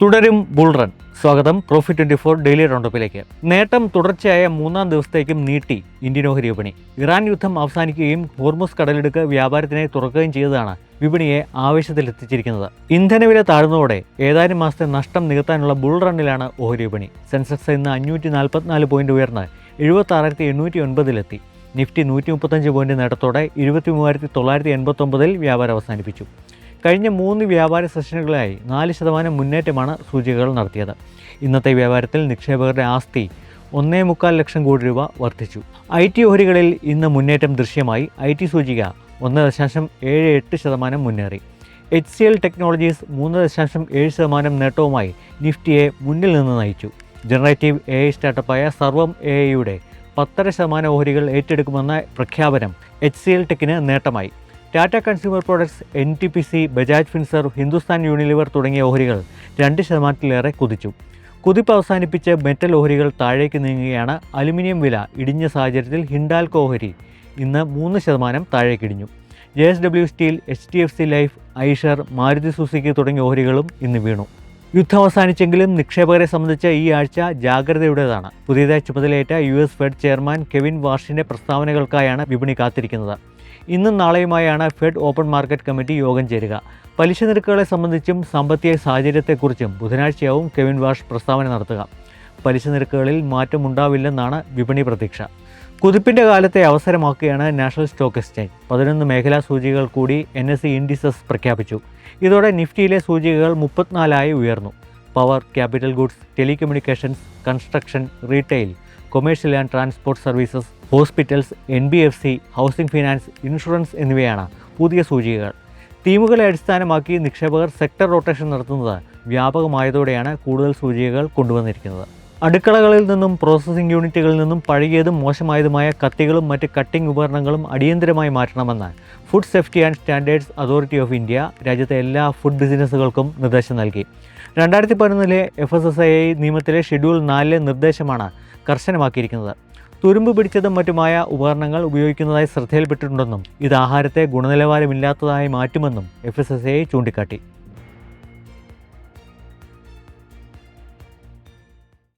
തുടരും bull run. സ്വാഗതം profit 24 daily റൗണ്ടപ്പിലേക്ക്. നേട്ടം തുടർച്ചയായ മൂന്നാം ദിവസത്തേക്കും നീട്ടി ഇന്ത്യൻ ഓഹരി വിപണി. ഇറാൻ യുദ്ധം അവസാനിക്കുകയും ഹോർമുസ് കടലിടുക്ക് വ്യാപാരത്തിനായി തുറക്കുകയും ചെയ്തതാണ് വിപണിയെ ആവേശത്തിലെത്തിച്ചിരിക്കുന്നത്. ഇന്ധനവില താഴ്ന്നതോടെ ഏതാനും മാസത്തെ നഷ്ടം നികത്താനുള്ള ബുൾ റണ്ണിലാണ് ഓഹരി വിപണി. സെൻസെക്സ് ഇന്ന് 544 പോയിന്റ് ഉയർന്ന് 76,809 നിഫ്റ്റി 135 പോയിന്റ് നേട്ടത്തോടെ 23,989 വ്യാപാരം അവസാനിപ്പിച്ചു. കഴിഞ്ഞ 3 വ്യാപാര സെഷനുകളായി 4% മുന്നേറ്റമാണ് സൂചികകൾ നടത്തിയത്. ഇന്നത്തെ വ്യാപാരത്തിൽ നിക്ഷേപകരുടെ ആസ്തി 1.25 ലക്ഷം കോടി രൂപ വർദ്ധിച്ചു. IT ഓഹരികളിൽ ഇന്ന് മുന്നേറ്റം ദൃശ്യമായി. IT സൂചിക 1.78% മുന്നേറി. HCL ടെക്നോളജീസ് 3.7% നേട്ടവുമായി നിഫ്റ്റിയെ മുന്നിൽ നിന്ന് നയിച്ചു. ജനറേറ്റീവ് AI സ്റ്റാർട്ടപ്പായ സർവം AIയുടെ 10% ഓഹരികൾ ഏറ്റെടുക്കുമെന്ന പ്രഖ്യാപനം HCL ടെക്കിന് നേട്ടമായി. Tata consumer products, NTPC, Bajaj Finserv, Hindustan Unilever തുടങ്ങിയ ഓഹരികൾ 2%-ലേറെ കുതിച്ചു. കുതിപ്പ് അവസാനിപ്പിച്ച് മെറ്റൽ ഓഹരികൾ താഴേക്ക് നീങ്ങുകയാണ്. അലുമിനിയം വില ഇടിഞ്ഞ സാഹചര്യത്തിൽ ഹിൻഡാൽകോ ഓഹരി ഇന്ന് 3% താഴേക്കിടിഞ്ഞു. JSW steel, HDFC life, Eicher, Maruti Suzuki തുടങ്ങിയ ഓഹരികളും ഇന്ന് വീണു. യുദ്ധം അവസാനിച്ചെങ്കിലും നിക്ഷേപകരെ സംബന്ധിച്ച് ഈ ആഴ്ച ജാഗ്രതയുടേതാണ്. പുതിയതായി ചുമതലയേറ്റ US ഫെഡ് ചെയർമാൻ കെവിൻ വാർഷിൻ്റെ പ്രസ്താവനകൾക്കായാണ് വിപണി കാത്തിരിക്കുന്നത്. ഇന്നും നാളെയുമായാണ് ഫെഡ് ഓപ്പൺ മാർക്കറ്റ് കമ്മിറ്റി യോഗം ചേരുക. പലിശ നിരക്കുകളെ സംബന്ധിച്ചും സാമ്പത്തിക സാഹചര്യത്തെക്കുറിച്ചും ബുധനാഴ്ചയാവും കെവിൻ വാർഷ് പ്രസ്താവന നടത്തുക. പലിശ നിരക്കുകളിൽ മാറ്റമുണ്ടാവില്ലെന്നാണ് വിപണി പ്രതീക്ഷ. കുതിപ്പിൻ്റെ കാലത്തെ അവസരമാക്കുകയാണ് നാഷണൽ സ്റ്റോക്ക് എക്സ്ചേഞ്ച്. 11 മേഖലാ സൂചികകൾ കൂടി NSE ഇൻഡിസസ് പ്രഖ്യാപിച്ചു. ഇതോടെ നിഫ്റ്റിയിലെ സൂചികകൾ 34 ഉയർന്നു. Power, capital goods, telecommunications, construction, retail, commercial and transport services, hospitals, NBFC, housing finance, insurance എന്നിവയാണ് പുതിയ സൂചികകൾ. തീമുകളെ അടിസ്ഥാനമാക്കി നിക്ഷേപകർ സെക്ടർ റൊട്ടേഷൻ നടത്തുന്നത് വ്യാപകമായതോടെയാണ് കൂടുതൽ സൂചികകൾ കൊണ്ടുവന്നിരിക്കുന്നത്. അടുക്കളകളിൽ നിന്നും പ്രോസസ്സിംഗ് യൂണിറ്റുകളിൽ നിന്നും പഴകിയതും മോശമായതുമായ കത്തികളും മറ്റ് കട്ടിംഗ് ഉപകരണങ്ങളും അടിയന്തരമായി മാറ്റണമെന്ന് food safety and standards authority of India രാജ്യത്തെ എല്ലാ ഫുഡ് ബിസിനസ്സുകൾക്കും നിർദ്ദേശം നൽകി. 2011 FSSAI നിയമത്തിലെ ഷെഡ്യൂൾ 4 നിർദ്ദേശമാണ് കർശനമാക്കിയിരിക്കുന്നത്. തുരുമ്പ് പിടിച്ചതും മറ്റുമായ ഉപകരണങ്ങൾ ഉപയോഗിക്കുന്നതായി ശ്രദ്ധയിൽപ്പെട്ടിട്ടുണ്ടെന്നും ഇത് ആഹാരത്തെ ഗുണനിലവാരമില്ലാത്തതായി മാറ്റുമെന്നും FSSAI ചൂണ്ടിക്കാട്ടി.